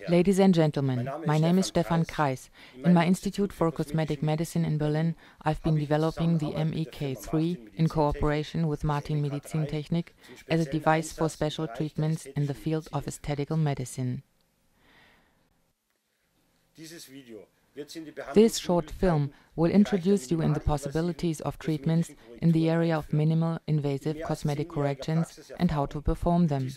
Ladies and gentlemen, my name is Stefan Kreis. In my Institute for Cosmetic Medicine in Berlin, I've been developing the MEK3 in cooperation with Martin Medizintechnik as a device for special treatments in the field of aesthetical medicine. This short film will introduce you in the possibilities of treatments in the area of minimal invasive cosmetic corrections and how to perform them.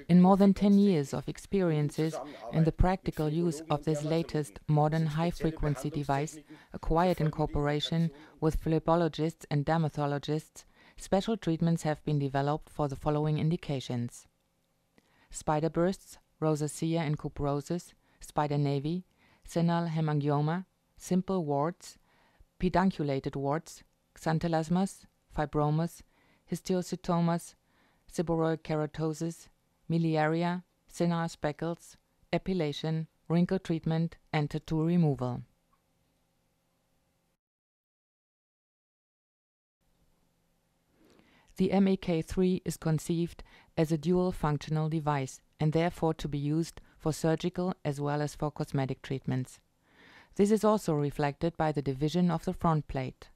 In more than 10 years of experiences in the practical use of this latest modern high-frequency device, acquired in cooperation with phlebologists and dermatologists, special treatments have been developed for the following indications: spider bursts, rosacea and couperoses, spider nevi, senile hemangioma, simple warts, pedunculated warts, xanthelasmas, fibromas, histiocytomas, seborrheic keratoses, miliaria, senile speckles, epilation, wrinkle treatment, and tattoo removal. The MEK3 is conceived as a dual functional device and therefore to be used for surgical as well as for cosmetic treatments. This is also reflected by the division of the front plate.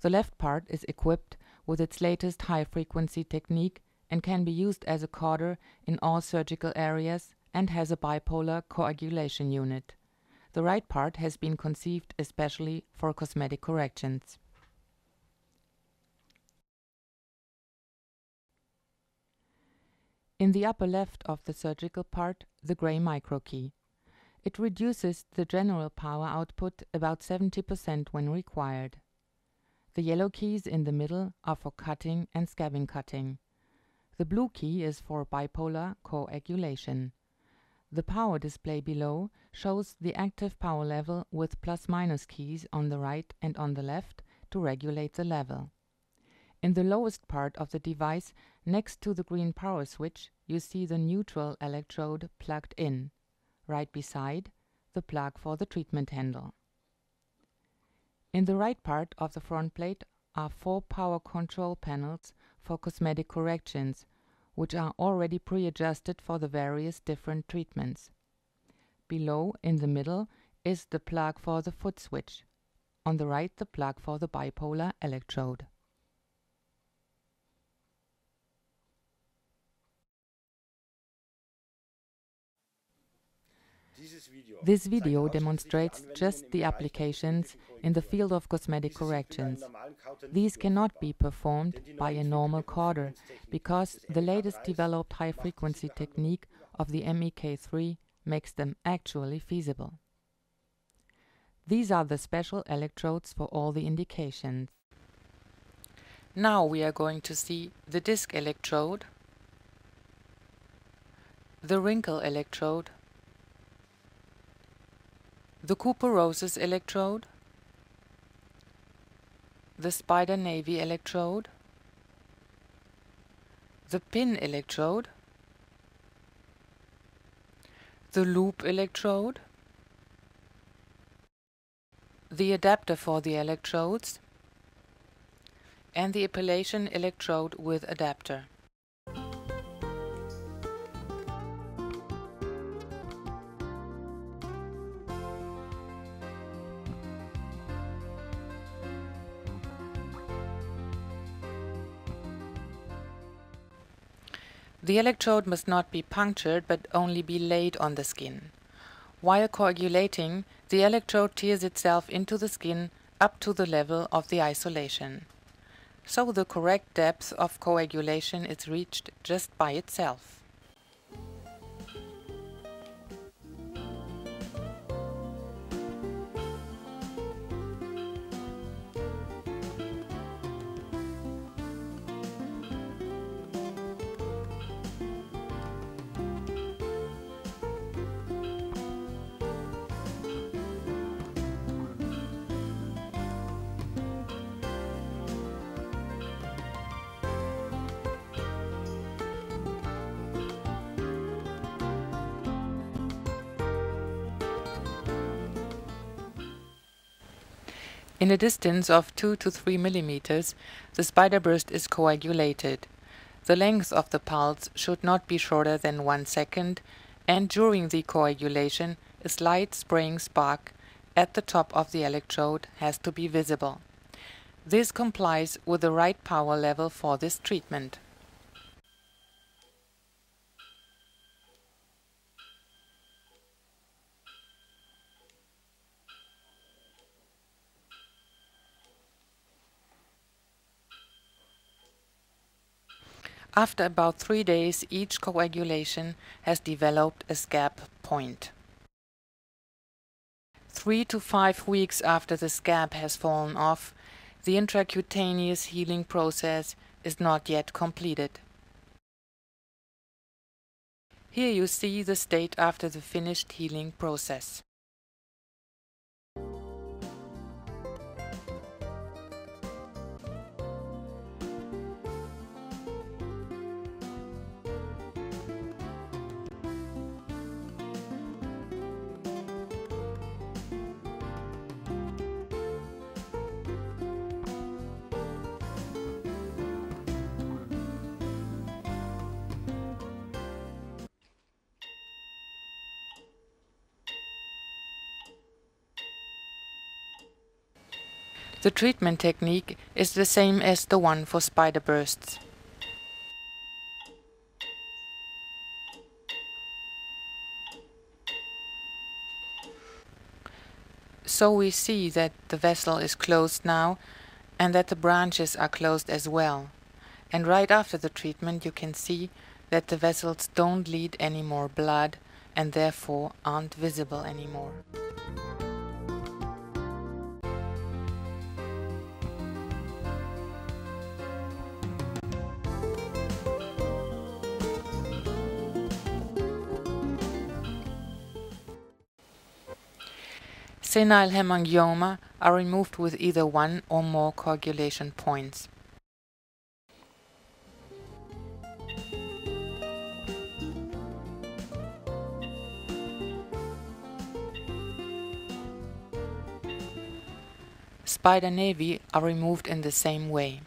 The left part is equipped with its latest high-frequency technique and can be used as a cauter in all surgical areas and has a bipolar coagulation unit. The right part has been conceived especially for cosmetic corrections. In the upper left of the surgical part, the gray microkey. It reduces the general power output about 70% when required. The yellow keys in the middle are for cutting and scabbing cutting. The blue key is for bipolar coagulation. The power display below shows the active power level with plus-minus keys on the right and on the left to regulate the level. In the lowest part of the device, next to the green power switch, you see the neutral electrode plugged in. Right beside, the plug for the treatment handle. In the right part of the front plate are 4 power control panels for cosmetic corrections, which are already pre-adjusted for the various different treatments. Below, in the middle, is the plug for the foot switch. On the right, the plug for the bipolar electrode. This video demonstrates just the applications in the field of cosmetic corrections. These cannot be performed by a normal cauter because the latest developed high-frequency technique of the MEK3 makes them actually feasible. These are the special electrodes for all the indications. Now we are going to see the disc electrode, the wrinkle electrode, the couperose electrode, the spider nevi electrode, the pin electrode, the loop electrode, the adapter for the electrodes, and the epilation electrode with adapter. The electrode must not be punctured but only be laid on the skin. While coagulating, the electrode tears itself into the skin up to the level of the isolation. So the correct depth of coagulation is reached just by itself. In a distance of 2 to 3 millimeters, the spider burst is coagulated. The length of the pulse should not be shorter than 1 second, and during the coagulation, a slight spraying spark at the top of the electrode has to be visible. This complies with the right power level for this treatment. After about 3 days, each coagulation has developed a scab point. 3 to 5 weeks after the scab has fallen off, the intracutaneous healing process is not yet completed. Here you see the state after the finished healing process. The treatment technique is the same as the one for spider bursts. So we see that the vessel is closed now and that the branches are closed as well. And right after the treatment you can see that the vessels don't lead any more blood and therefore aren't visible anymore. Senile hemangioma are removed with either one or more coagulation points. Spider nevi are removed in the same way.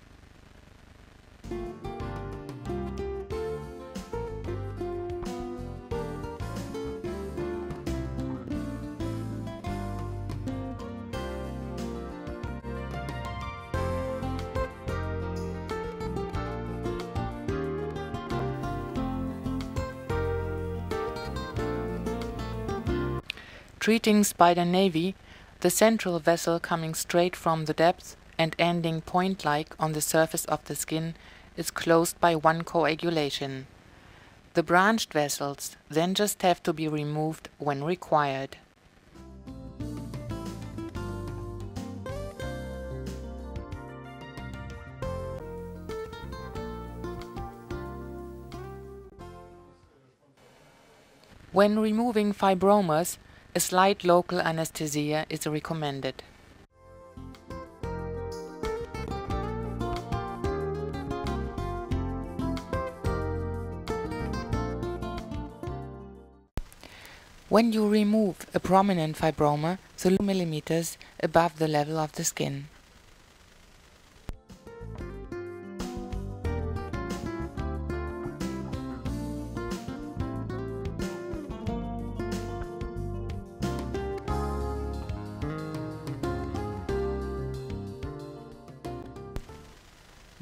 Treating spider nevi, the central vessel coming straight from the depth and ending point-like on the surface of the skin is closed by one coagulation. The branched vessels then just have to be removed when required. When removing fibromas, a slight local anesthesia is recommended. When you remove a prominent fibroma, 2 mm above the level of the skin.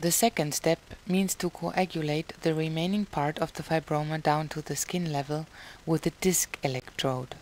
The second step means to coagulate the remaining part of the fibroma down to the skin level with a disc electrode.